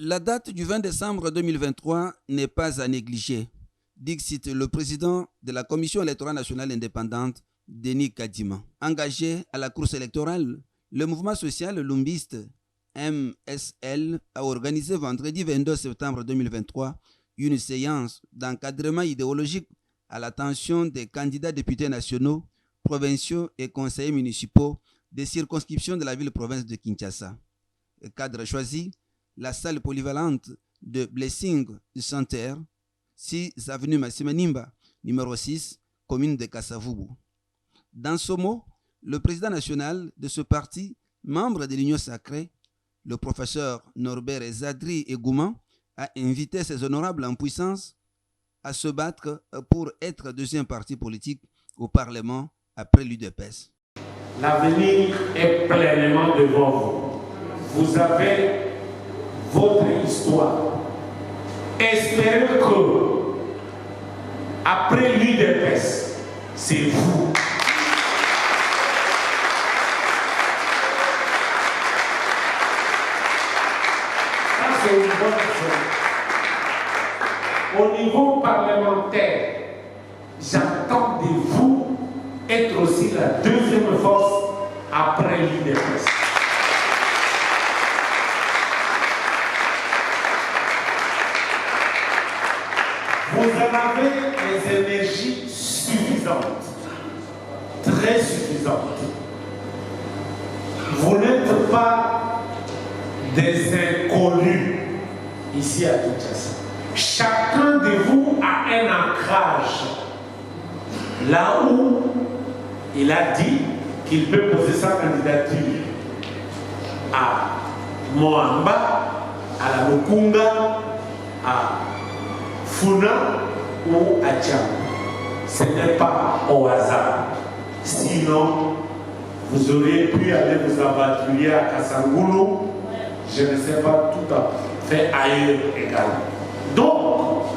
La date du 20 décembre 2023 n'est pas à négliger, dixit le président de la Commission électorale nationale indépendante, Denis Kadima. Engagé à la course électorale, le mouvement social lumbiste MSL a organisé vendredi 22 septembre 2023 une séance d'encadrement idéologique à l'attention des candidats députés nationaux, provinciaux et conseillers municipaux des circonscriptions de la ville-province de Kinshasa. Le cadre choisi, la salle polyvalente de Blessing du Center, 6 avenue Massimanimba, numéro 6, commune de Kassavubu. Dans ce mot, le président national de ce parti, membre de l'Union sacrée, le professeur Norbert Zadri Egouman, a invité ses honorables en puissance à se battre pour être deuxième parti politique au Parlement après l'UDPS. L'avenir est pleinement devant vous. Vous avez votre histoire. Espérez que, après l'UDPS, c'est vous. Ça, c'est une bonne chose. Au niveau parlementaire, j'attends de vous être aussi la deuxième force après l'UDPS. Vous en avez les énergies suffisantes, très suffisantes. Vous n'êtes pas des inconnus ici à Kinshasa. Chacun de vous a un ancrage là où il a dit qu'il peut poser sa candidature à Moamba, à la Mukunga, à Funa ou à Tcham. Ce n'est pas au hasard. Sinon, vous auriez pu aller vous aventurer à Kassangoulou, je ne sais pas, tout à fait ailleurs également. Donc,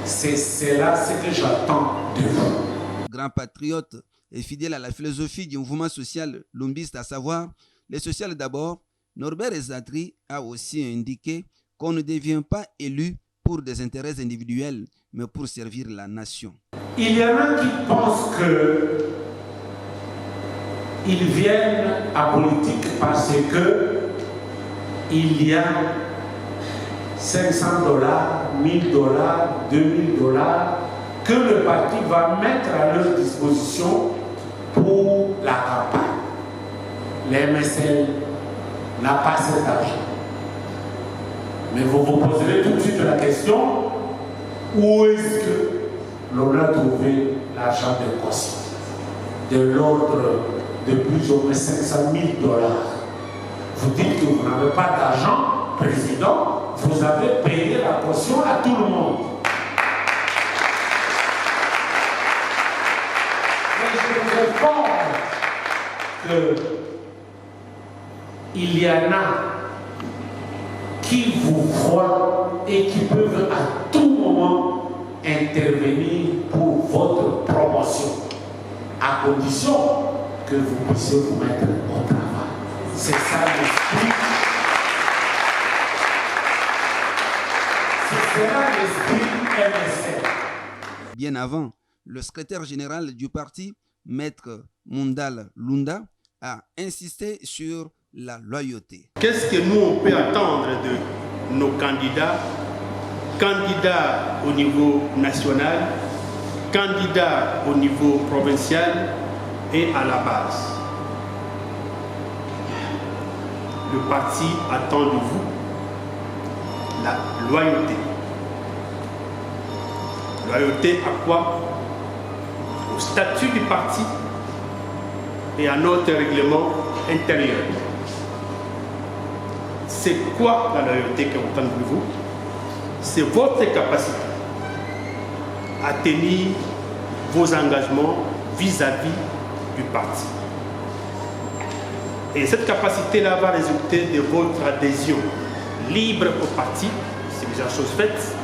c'est cela ce que j'attends de vous. Grand patriote et fidèle à la philosophie du mouvement social lumbiste, à savoir les sociales d'abord, Norbert Zadri a aussi indiqué qu'on ne devient pas élu pour des intérêts individuels, mais pour servir la nation. Il y en a qui pensent qu'ils viennent à politique parce que il y a $500, $1000, $2000 que le parti va mettre à leur disposition pour la campagne. L'MSL n'a pas cet argent. Mais vous vous poserez tout de suite la question, où est-ce que l'on a trouvé l'argent de caution? De l'ordre de plus ou moins $500 000. Vous dites que vous n'avez pas d'argent, président, vous avez payé la caution à tout le monde. Mais je vous informe qu'il y en a qui vous voient et qui peuvent à tout moment intervenir pour votre promotion, à condition que vous puissiez vous mettre au travail. C'est ça l'esprit. C'est ça l'esprit MSL. Bien avant, le secrétaire général du parti, Maître Mundal Lunda, a insisté sur la loyauté. Qu'est-ce que nous on peut attendre de nos candidats, candidats au niveau national, candidats au niveau provincial et à la base? Le parti attend de vous la loyauté. Loyauté à quoi? Au statut du parti et à notre règlement intérieur. C'est quoi la loyauté qu'on attend de vous? C'est votre capacité à tenir vos engagements vis-à-vis du parti. Et cette capacité-là va résulter de votre adhésion libre au parti, c'est déjà chose faite,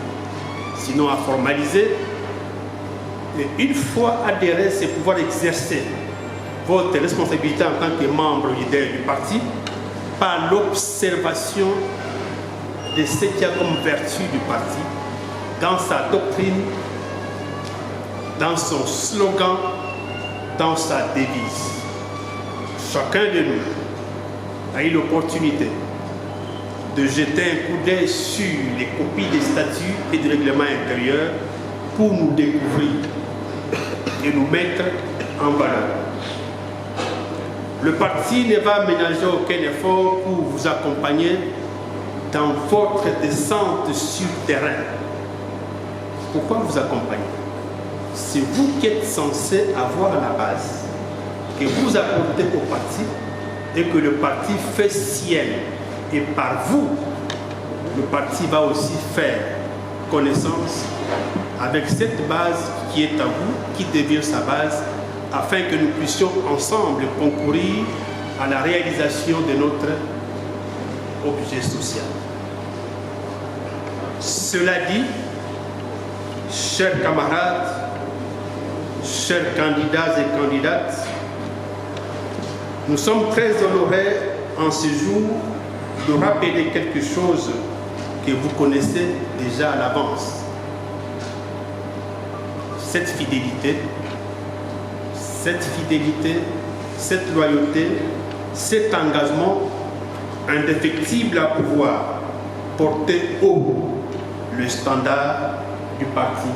sinon à formaliser. Et une fois adhéré, c'est pouvoir exercer votre responsabilité en tant que membre leader du parti par l'observation de ce qu'il y a comme vertu du parti dans sa doctrine, dans son slogan, dans sa devise. Chacun de nous a eu l'opportunité de jeter un coup d'œil sur les copies des statuts et du règlement intérieur pour nous découvrir et nous mettre en valeur. Le parti ne va ménager aucun effort pour vous accompagner dans votre descente sur terrain. Pourquoi vous accompagner? C'est vous qui êtes censé avoir la base que vous apportez au parti et que le parti fait sien. Et par vous, le parti va aussi faire connaissance avec cette base qui est à vous, qui devient sa base, afin que nous puissions ensemble concourir à la réalisation de notre objet social. Cela dit, chers camarades, chers candidats et candidates, nous sommes très honorés en ce jour de rappeler quelque chose que vous connaissez déjà à l'avance. Cette fidélité, cette loyauté, cet engagement indéfectible à pouvoir porter haut le standard du parti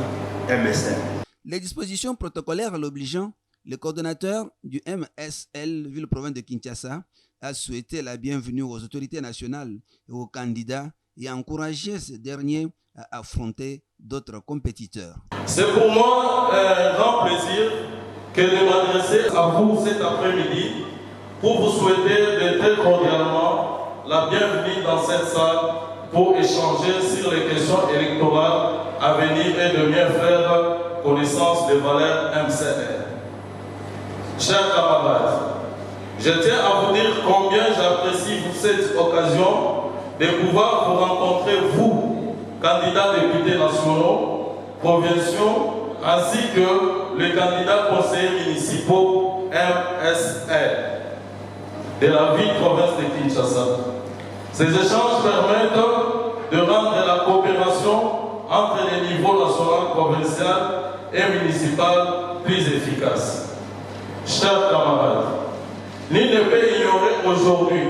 MSL. Les dispositions protocolaires l'obligeant, le coordonnateur du MSL Ville-Province de Kinshasa a souhaité la bienvenue aux autorités nationales et aux candidats et a encouragé ces derniers à affronter d'autres compétiteurs. C'est pour moi un grand plaisir que de m'adresser à vous cet après-midi pour vous souhaiter de très cordialement la bienvenue dans cette salle pour échanger sur les questions électorales à venir et de mieux faire connaissance des valeurs MCR. Chers camarades, je tiens à vous dire combien j'apprécie cette occasion de pouvoir vous rencontrer, vous, candidats députés nationaux, provinciaux, ainsi que les candidats conseillers municipaux MSL de la ville-province de Kinshasa. Ces échanges permettent de rendre la coopération entre les niveaux national, provincial et municipal plus efficace. Chers camarades, nul ne peut ignorer aujourd'hui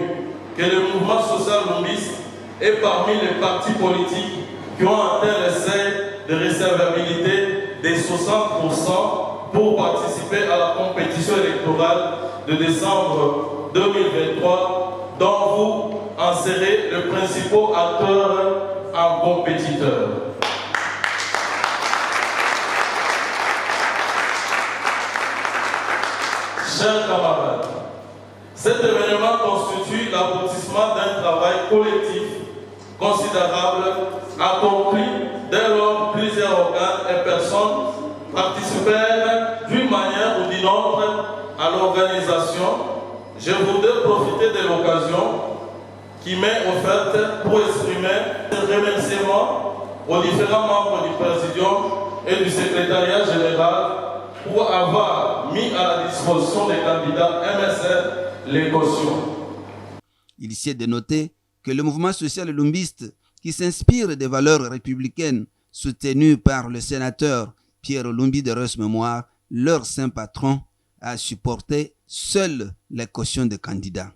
que le mouvement social lumbiste est parmi les partis politiques qui ont atteint le seuil de recevabilité de 60% pour participer à la compétition électorale de décembre 2023, dont vous en serez le principal acteur en compétiteur. Chers camarades, cet événement constitue l'aboutissement d'un travail collectif considérable accompli dès lors plusieurs organes et personnes participèrent d'une manière ou d'une autre à l'organisation. Je voudrais profiter de l'occasion qui m'est offerte pour exprimer un remerciement aux différents membres du Présidium et du Secrétariat général pour avoir mis à la disposition des candidats MSL les cautions. Il y est de noter que le mouvement social lumbiste, qui s'inspire des valeurs républicaines soutenues par le sénateur Pierre Lumbi de Reus Mémoire, leur saint patron, a supporté seul les cautions des candidats.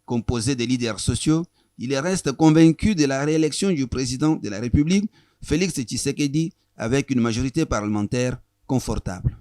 Composé de leaders sociaux, il reste convaincu de la réélection du président de la République, Félix Tshisekedi, avec une majorité parlementaire confortable.